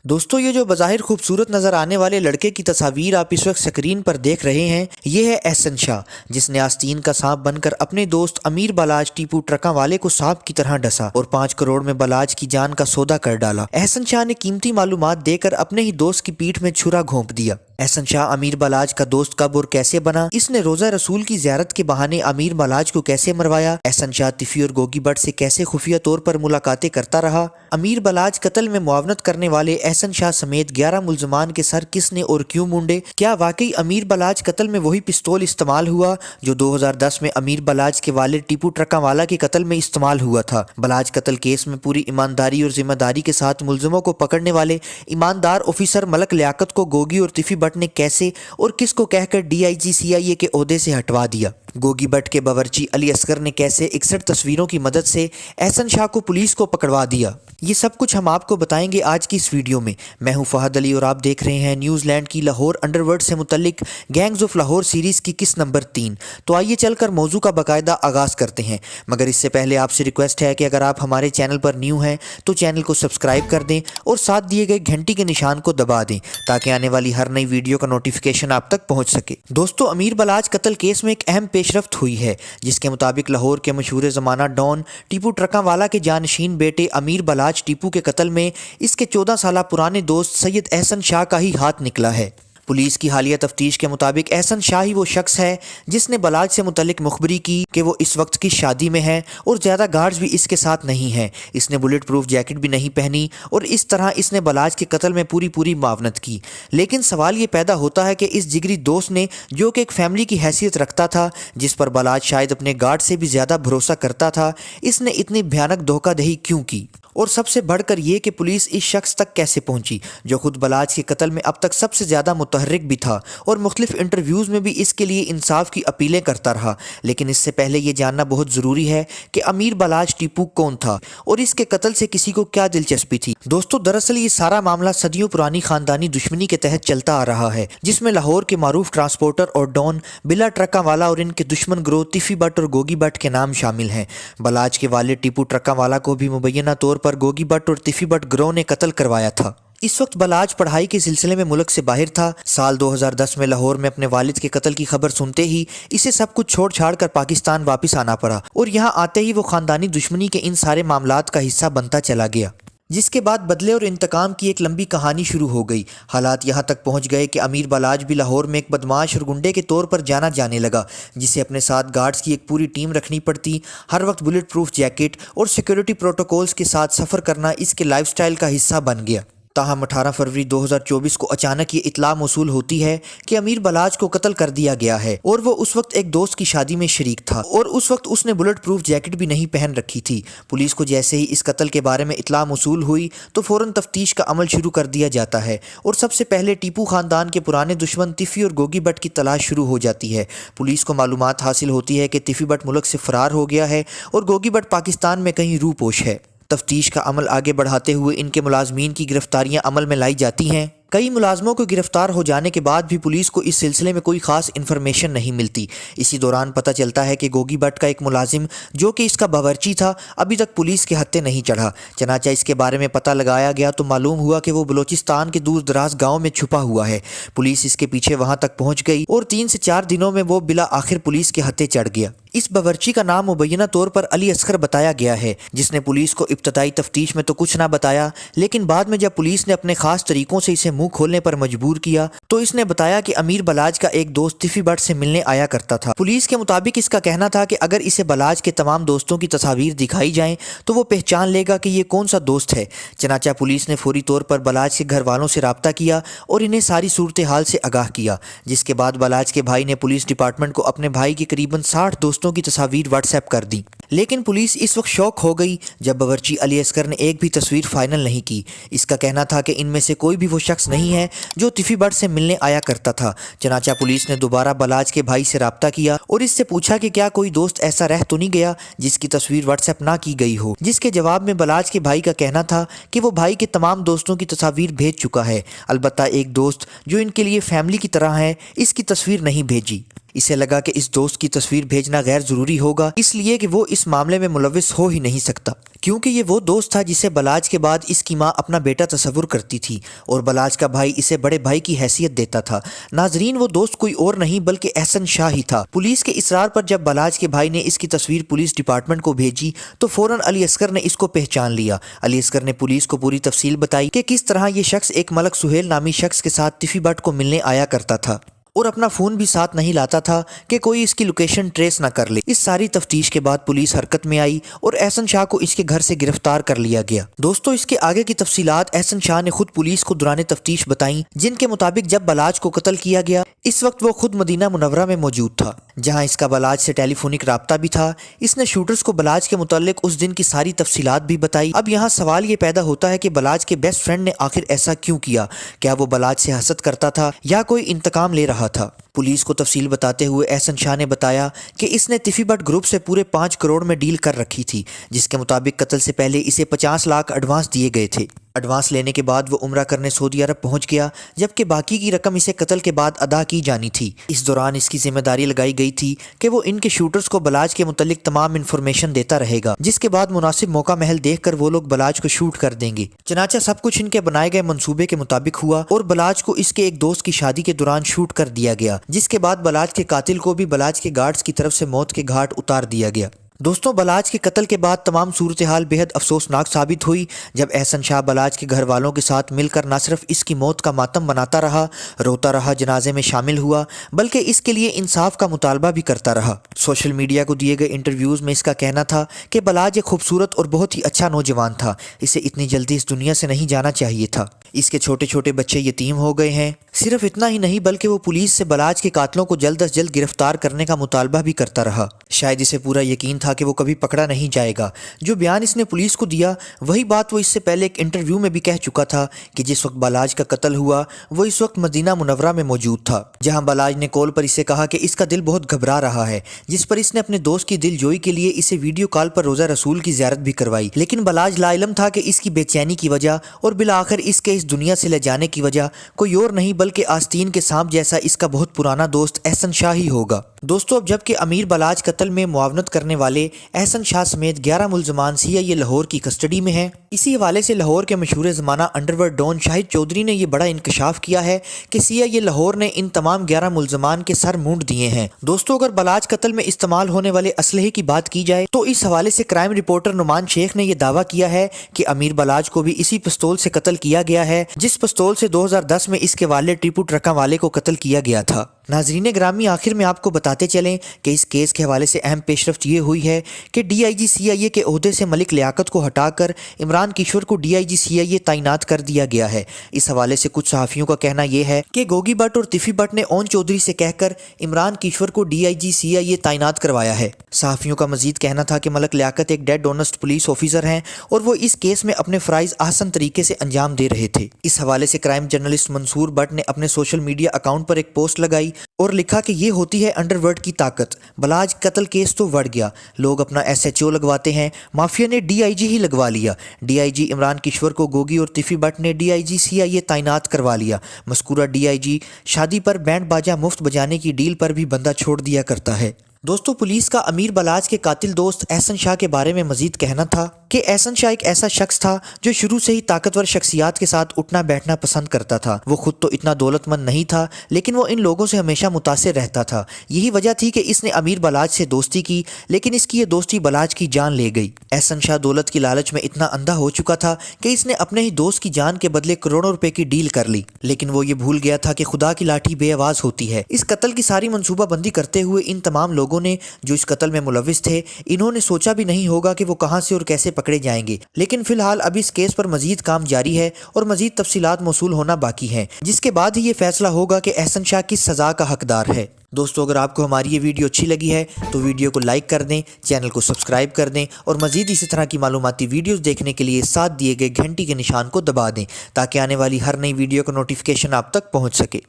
دوستو یہ جو بظاہر خوبصورت نظر آنے والے لڑکے کی تصاویر آپ اس وقت سکرین پر دیکھ رہے ہیں، یہ ہے احسن شاہ، جس نے آستین کا سانپ بن کر اپنے دوست امیر بالاج ٹیپو ٹرکاں والے کو سانپ کی طرح ڈسا اور 5 کروڑ میں بالاج کی جان کا سودا کر ڈالا۔ احسن شاہ نے قیمتی معلومات دے کر اپنے ہی دوست کی پیٹھ میں چھرا گھونپ دیا۔ احسن شاہ امیر بالاج کا دوست کب اور کیسے بنا؟ اس نے روزہ رسول کی زیارت کے بہانے امیر بالاج کو کیسے مروایا؟ احسن شاہ تیفی اور گوگی بٹ سے کیسے خفیہ طور پر ملاقاتیں کرتا رہا؟ امیر بالاج قتل میں معاونت کرنے والے احسن شاہ سمیت 11 ملزمان کے سر کس نے اور کیوں مونڈے؟ کیا واقعی امیر بالاج قتل میں وہی پستول استعمال ہوا جو 2010 میں امیر بالاج کے والد ٹیپو ٹرکاں والا کے قتل میں استعمال ہوا تھا؟ بالاج قتل کیس میں پوری ایمانداری اور ذمہ داری کے ساتھ ملزموں کو پکڑنے والے ایماندار آفیسر ملک لیاقت کو گوگی اور تیفی بٹ نے کیسے اور کس کو کہہ کر DIG CIA کے عہدے سے ہٹوا دیا؟ گوگی بٹ کے باورچی علی اصغر نے کیسے 61 تصویروں کی مدد سے احسن شاہ کو پولیس کو پکڑوا دیا؟ یہ سب کچھ ہم آپ کو بتائیں گے آج کی اس ویڈیو میں۔ میں ہوں فہد علی اور آپ دیکھ رہے ہیں نیوز لینڈ کی لاہور انڈر ورلڈ سے متعلق گینگز آف لاہور سیریز کی قسط نمبر 3۔ تو آئیے چل کر موضوع کا باقاعدہ آغاز کرتے ہیں، مگر اس سے پہلے آپ سے ریکویسٹ ہے کہ اگر آپ ہمارے چینل پر نیو ہیں تو چینل کو سبسکرائب کر دیں اور ساتھ دیے گئے گھنٹی کے نشان کو دبا دیں تاکہ آنے والی ہر نئی ویڈیو کا نوٹیفیکیشن آپ تک پہنچ سکے۔ دوستو، امیر بالاج قتل کیس میں ایک اہم پیش رفت ہوئی ہے، جس کے مطابق لاہور کے مشہور زمانہ ڈان ٹیپو ٹرکاں والا کے جانشین بیٹے امیر بالاج ٹیپو کے قتل میں اس کے 14 سالہ پرانے دوست سید احسن شاہ کا ہی ہاتھ نکلا ہے۔ پولیس کی حالیہ تفتیش کے مطابق احسن شاہ ہی وہ شخص ہے جس نے بالاج سے متعلق مخبری کی کہ وہ اس وقت کی شادی میں ہے اور زیادہ گارڈز بھی اس کے ساتھ نہیں ہیں، اس نے بلٹ پروف جیکٹ بھی نہیں پہنی اور اس طرح اس نے بالاج کے قتل میں پوری معاونت کی۔ لیکن سوال یہ پیدا ہوتا ہے کہ اس جگری دوست نے، جو کہ ایک فیملی کی حیثیت رکھتا تھا، جس پر بالاج شاید اپنے گارڈ سے بھی زیادہ بھروسہ کرتا تھا، اس نے اتنی بھیانک دھوکہ دہی کیوں کی؟ اور سب سے بڑھ کر یہ کہ پولیس اس شخص تک کیسے پہنچی جو خود بالاج کے قتل میں اب تک سب سے زیادہ متحرک بھی تھا اور مختلف انٹرویوز میں بھی اس کے لیے انصاف کی اپیلیں کرتا رہا؟ لیکن اس سے پہلے یہ جاننا بہت ضروری ہے کہ امیر بالاج ٹیپو کون تھا اور اس کے قتل سے کسی کو کیا دلچسپی تھی؟ دوستو، دراصل یہ سارا معاملہ صدیوں پرانی خاندانی دشمنی کے تحت چلتا آ رہا ہے، جس میں لاہور کے معروف ٹرانسپورٹر اور ڈان بلا ٹرکاں والا اور ان کے دشمن گروہ تیفی بٹ اور گوگی بٹ کے نام شامل ہیں۔ بالاج کے والد ٹیپو ٹرکاں والا کو بھی مبینہ طور پر گوگی بٹ اور تیفی بٹ گروہ نے قتل کروایا تھا۔ اس وقت بالاج پڑھائی کے سلسلے میں ملک سے باہر تھا۔ سال 2010 میں لاہور میں اپنے والد کے قتل کی خبر سنتے ہی اسے سب کچھ چھوڑ چھاڑ کر پاکستان واپس آنا پڑا اور یہاں آتے ہی وہ خاندانی دشمنی کے ان سارے معاملات کا حصہ بنتا چلا گیا، جس کے بعد بدلے اور انتقام کی ایک لمبی کہانی شروع ہو گئی۔ حالات یہاں تک پہنچ گئے کہ امیر بالاج بھی لاہور میں ایک بدماش اور گنڈے کے طور پر جانا جانے لگا، جسے اپنے ساتھ گارڈز کی ایک پوری ٹیم رکھنی پڑتی۔ ہر وقت بلٹ پروف جیکٹ اور سیکیورٹی پروٹوکولز کے ساتھ سفر کرنا اس کے لائف سٹائل کا حصہ بن گیا۔ تاہم 18 فروری 2024 کو اچانک یہ اطلاع موصول ہوتی ہے کہ امیر بالاج کو قتل کر دیا گیا ہے اور وہ اس وقت ایک دوست کی شادی میں شریک تھا اور اس وقت اس نے بلٹ پروف جیکٹ بھی نہیں پہن رکھی تھی۔ پولیس کو جیسے ہی اس قتل کے بارے میں اطلاع موصول ہوئی تو فوراً تفتیش کا عمل شروع کر دیا جاتا ہے اور سب سے پہلے ٹیپو خاندان کے پرانے دشمن تیفی اور گوگی بٹ کی تلاش شروع ہو جاتی ہے۔ پولیس کو معلومات حاصل ہوتی ہے کہ تیفی بٹ ملک سے فرار ہو گیا ہے اور گوگی بٹ پاکستان میں کہیں روح پوش ہے۔ تفتیش کا عمل آگے بڑھاتے ہوئے ان کے ملازمین کی گرفتاریاں عمل میں لائی جاتی ہیں۔ کئی ملازموں کو گرفتار ہو جانے کے بعد بھی پولیس کو اس سلسلے میں کوئی خاص انفارمیشن نہیں ملتی۔ اسی دوران پتہ چلتا ہے کہ گوگی بٹ کا ایک ملازم جو کہ اس کا باورچی تھا ابھی تک پولیس کے ہتھے نہیں چڑھا۔ چنانچہ اس کے بارے میں پتہ لگایا گیا تو معلوم ہوا کہ وہ بلوچستان کے دور دراز گاؤں میں چھپا ہوا ہے۔ پولیس اس کے پیچھے وہاں تک پہنچ گئی اور 3 سے 4 دنوں میں وہ بلا آخر پولیس کے ہتھے چڑھ گیا۔ اس باورچی کا نام مبینہ طور پر علی اصغر بتایا گیا ہے، جس نے پولیس کو ابتدائی تفتیش میں تو کچھ نہ بتایا، لیکن بعد میں جب پولیس نے اپنے خاص طریقوں سے اسے منہ کھولنے پر مجبور کیا تو اس نے بتایا کہ امیر بالاج کا ایک دوست تیفی بٹ سے ملنے آیا کرتا تھا۔ پولیس کے مطابق اس کا کہنا تھا کہ اگر اسے بالاج کے تمام دوستوں کی تصاویر دکھائی جائیں تو وہ پہچان لے گا کہ یہ کون سا دوست ہے۔ چنانچہ پولیس نے فوری طور پر بالاج کے گھر والوں سے رابطہ کیا اور انہیں ساری صورتحال سے آگاہ کیا، جس کے بعد بالاج کے بھائی نے پولیس ڈپارٹمنٹ کو اپنے بھائی کی قریباً 60 دوستوں کی تصاویر واٹس ایپ کر دی۔ لیکن پولیس اس وقت شوق ہو گئی جب باورچی علی اصغر نے ایک بھی تصویر فائنل نہیں کی۔ اس کا کہنا تھا کہ ان میں سے کوئی بھی وہ شخص نہیں ہے جو تیفی بٹ سے ملنے آیا کرتا تھا۔ چنانچہ پولیس نے دوبارہ بالاج کے بھائی سے رابطہ کیا اور اس سے پوچھا کہ کیا کوئی دوست ایسا رہ تو نہیں گیا جس کی تصویر واٹس ایپ نہ کی گئی ہو، جس کے جواب میں بالاج کے بھائی کا کہنا تھا کہ وہ بھائی کے تمام دوستوں کی تصاویر بھیج چکا ہے، البتہ ایک دوست جو ان کے لیے فیملی کی طرح ہے اس کی تصویر نہیں بھیجی۔ اسے لگا کہ اس دوست کی تصویر بھیجنا غیر ضروری ہوگا، اس لیے کہ وہ اس معاملے میں ملوث ہو ہی نہیں سکتا، کیونکہ یہ وہ دوست تھا جسے بلاج کے بعد اس کی ماں اپنا بیٹا تصور کرتی تھی اور بلاج کا بھائی اسے بڑے بھائی کی حیثیت دیتا تھا۔ ناظرین، وہ دوست کوئی اور نہیں بلکہ احسن شاہ ہی تھا۔ پولیس کے اصرار پر جب بلاج کے بھائی نے اس کی تصویر پولیس ڈپارٹمنٹ کو بھیجی تو فوراً علی اصغر نے اس کو پہچان لیا۔ علی اصغر نے پولیس کو پوری تفصیل بتائی کہ کس طرح یہ شخص ایک ملک سہیل نامی شخص کے ساتھ ٹفی بٹ کو ملنے آیا کرتا تھا اور اپنا فون بھی ساتھ نہیں لاتا تھا کہ کوئی اس کی لوکیشن ٹریس نہ کر لے۔ اس ساری تفتیش کے بعد پولیس حرکت میں آئی اور احسن شاہ کو اس کے گھر سے گرفتار کر لیا گیا۔ دوستو، اس کے آگے کی تفصیلات احسن شاہ نے خود پولیس کو دوران تفتیش بتائیں، جن کے مطابق جب بلاج کو قتل کیا گیا اس وقت وہ خود مدینہ منورہ میں موجود تھا، جہاں اس کا بلاج سے ٹیلی فونک رابطہ بھی تھا۔ اس نے شوٹرز کو بلاج کے متعلق اس دن کی ساری تفصیلات بھی بتائی۔ اب یہاں سوال یہ پیدا ہوتا ہے کہ بلاج کے بیسٹ فرینڈ نے آخر ایسا کیوں کیا؟ کیا وہ بلاج سے حسد کرتا تھا یا کوئی انتقام لے رہا تھا؟ پولیس کو تفصیل بتاتے ہوئے احسن شاہ نے بتایا کہ اس نے ٹفی بٹ گروپ سے پورے 5 کروڑ میں ڈیل کر رکھی تھی، جس کے مطابق قتل سے پہلے اسے 50 لاکھ ایڈوانس دیے گئے تھے۔ ایڈوانس لینے کے بعد وہ عمرہ کرنے سعودی عرب پہنچ گیا، جبکہ باقی کی رقم اسے قتل کے بعد ادا کی جانی تھی۔ اس دوران اس کی ذمہ داری لگائی گئی تھی کہ وہ ان کے شوٹرز کو بلاج کے متعلق تمام انفارمیشن دیتا رہے گا، جس کے بعد مناسب موقع محل دیکھ کر وہ لوگ بلاج کو شوٹ کر دیں گے۔ چنانچہ سب کچھ ان کے بنائے گئے منصوبے کے مطابق ہوا اور بلاج کو اس کے ایک دوست کی شادی کے دوران شوٹ کر دیا گیا، جس کے بعد بلاج کے قاتل کو بھی بلاج کے گارڈز کی طرف سے موت کے گھاٹ اتار دیا گیا۔ دوستوں، بلاج کے قتل کے بعد تمام صورتحال بے حد افسوسناک ثابت ہوئی، جب احسن شاہ بلاج کے گھر والوں کے ساتھ مل کر نہ صرف اس کی موت کا ماتم مناتا رہا، روتا رہا، جنازے میں شامل ہوا، بلکہ اس کے لیے انصاف کا مطالبہ بھی کرتا رہا۔ سوشل میڈیا کو دیے گئے انٹرویوز میں اس کا کہنا تھا کہ بلاج ایک خوبصورت اور بہت ہی اچھا نوجوان تھا، اسے اتنی جلدی اس دنیا سے نہیں جانا چاہیے تھا۔ اس کے چھوٹے چھوٹے بچے یتیم ہو گئے ہیں۔ صرف اتنا ہی نہیں بلکہ وہ پولیس سے بلاج کے قاتلوں کو جلد از جلد گرفتار کرنے کا مطالبہ بھی کرتا رہا۔ شاید اسے پورا یقین تھا کہ وہ کبھی پکڑا نہیں جائے گا۔ جو بیان اس نے پولیس کو دیا وہی بات وہ اس سے پہلے ایک انٹرویو میں بھی کہہ چکا تھا کہ جس وقت بلاج کا قتل ہوا وہ اس وقت مدینہ منورہ میں موجود تھا، جہاں بلاج نے کال پر اسے کہا کہ اس کا دل بہت گھبرا رہا ہے، جس پر اس نے اپنے دوست کی دل جوئی کے لیے اسے ویڈیو کال پر روزہ رسول کی زیارت بھی کروائی۔ لیکن بلاج لا علم تھا کہ اس کی بے چینی کی وجہ اور بالآخر اس کے اس دنیا سے لے جانے کی وجہ کوئی اور نہیں بلکہ آستین کے سانپ جیسا اس کا بہت پرانا دوست احسن شاہ ہی ہوگا۔ دوستو، اب جب کہ امیر بلاج قتل میں معاونت کرنے والے احسن شاہ سمیت 11 ملزمان CIA لاہور کی کسٹڈی میں ہیں، اسی حوالے سے لاہور کے مشہور زمانہ انڈرورلڈ ڈون شاہد چودھری نے یہ بڑا انکشاف کیا ہے کہ CIA لاہور نے ان تمام 11 ملزمان کے سر مونڈ دیے ہیں۔ دوستو، اگر بلاج قتل میں استعمال ہونے والے اسلحے کی بات کی جائے تو اس حوالے سے کرائم رپورٹر نعمان شیخ نے یہ دعویٰ کیا ہے کہ امیر بلاج کو بھی اسی پستول سے قتل کیا گیا ہے جس پستول سے 2010 میں اس کے والد ٹیپو ٹرکاں والے کو قتل کیا گیا تھا۔ ناظرین گرامی، آخر میں آپ کو بتاتے چلیں کہ اس کیس کے حوالے سے اہم پیش رفت یہ ہوئی ہے کہ DIG CIA کے عہدے سے ملک لیاقت کو ہٹا کر عمران کشور کو DIG CIA تعینات کر دیا گیا ہے۔ اس حوالے سے کچھ صحافیوں کا کہنا یہ ہے کہ گوگی بٹ اور ٹفی بٹ نے اون چودھری سے کہہ کر عمران کشور کو DIG CIA تعینات کروایا ہے۔ صحافیوں کا مزید کہنا تھا کہ ملک لیاقت ایک ڈیڈ آنسٹ پولیس آفیسر ہیں اور وہ اس کیس میں اپنے فرائض احسن طریقے سے انجام دے رہے تھے۔ اس حوالے سے کرائم جرنلسٹ منصور بٹ نے اپنے سوشل میڈیا اکاؤنٹ پر ایک پوسٹ لگائی اور لکھا کہ یہ ہوتی ہے انڈرورلڈ کی طاقت، بلاج قتل کیس تو بڑھ گیا، لوگ اپنا SHO لگواتے ہیں، مافیا نے DIG ہی لگوا لیا، DIG عمران کشور کو گوگی اور ٹفی بٹ نے DIG CIA تعینات کروا لیا، مذکورہ DIG شادی پر بینڈ باجا مفت بجانے کی ڈیل پر بھی بندہ چھوڑ دیا کرتا ہے۔ دوستو، پولیس کا امیر بلاج کے قاتل دوست احسن شاہ کے بارے میں مزید کہنا تھا کہ احسن شاہ ایک ایسا شخص تھا جو شروع سے ہی طاقتور شخصیات کے ساتھ اٹھنا بیٹھنا پسند کرتا تھا۔ وہ خود تو اتنا دولت مند نہیں تھا لیکن وہ ان لوگوں سے ہمیشہ متاثر رہتا تھا۔ یہی وجہ تھی کہ اس نے امیر بلاج سے دوستی کی، لیکن اس کی یہ دوستی بلاج کی جان لے گئی۔ احسن شاہ دولت کی لالچ میں اتنا اندھا ہو چکا تھا کہ اس نے اپنے ہی دوست کی جان کے بدلے کروڑوں روپے کی ڈیل کر لی، لیکن وہ یہ بھول گیا تھا کہ خدا کی لاٹھی بے آواز ہوتی ہے۔ اس قتل کی ساری منصوبہ بندی کرتے ہوئے ان تمام لوگوں نے جو اس قتل میں ملوث تھے، انہوں نے سوچا بھی نہیں ہوگا کہ وہ کہاں سے اور کیسے پکڑے جائیں گے۔ لیکن فی الحال اب اس کیس پر مزید کام جاری ہے اور مزید تفصیلات موصول ہونا باقی ہیں، جس کے بعد ہی یہ فیصلہ ہوگا کہ احسن شاہ کس سزا کا حقدار ہے۔ دوستو، اگر آپ کو ہماری یہ ویڈیو اچھی لگی ہے تو ویڈیو کو لائک کر دیں، چینل کو سبسکرائب کر دیں اور مزید اسی طرح کی معلوماتی ویڈیوز دیکھنے کے لیے ساتھ دیے گئے گھنٹی کے نشان کو دبا دیں تاکہ آنے والی ہر نئی ویڈیو کا نوٹیفیکیشن آپ تک پہنچ سکے۔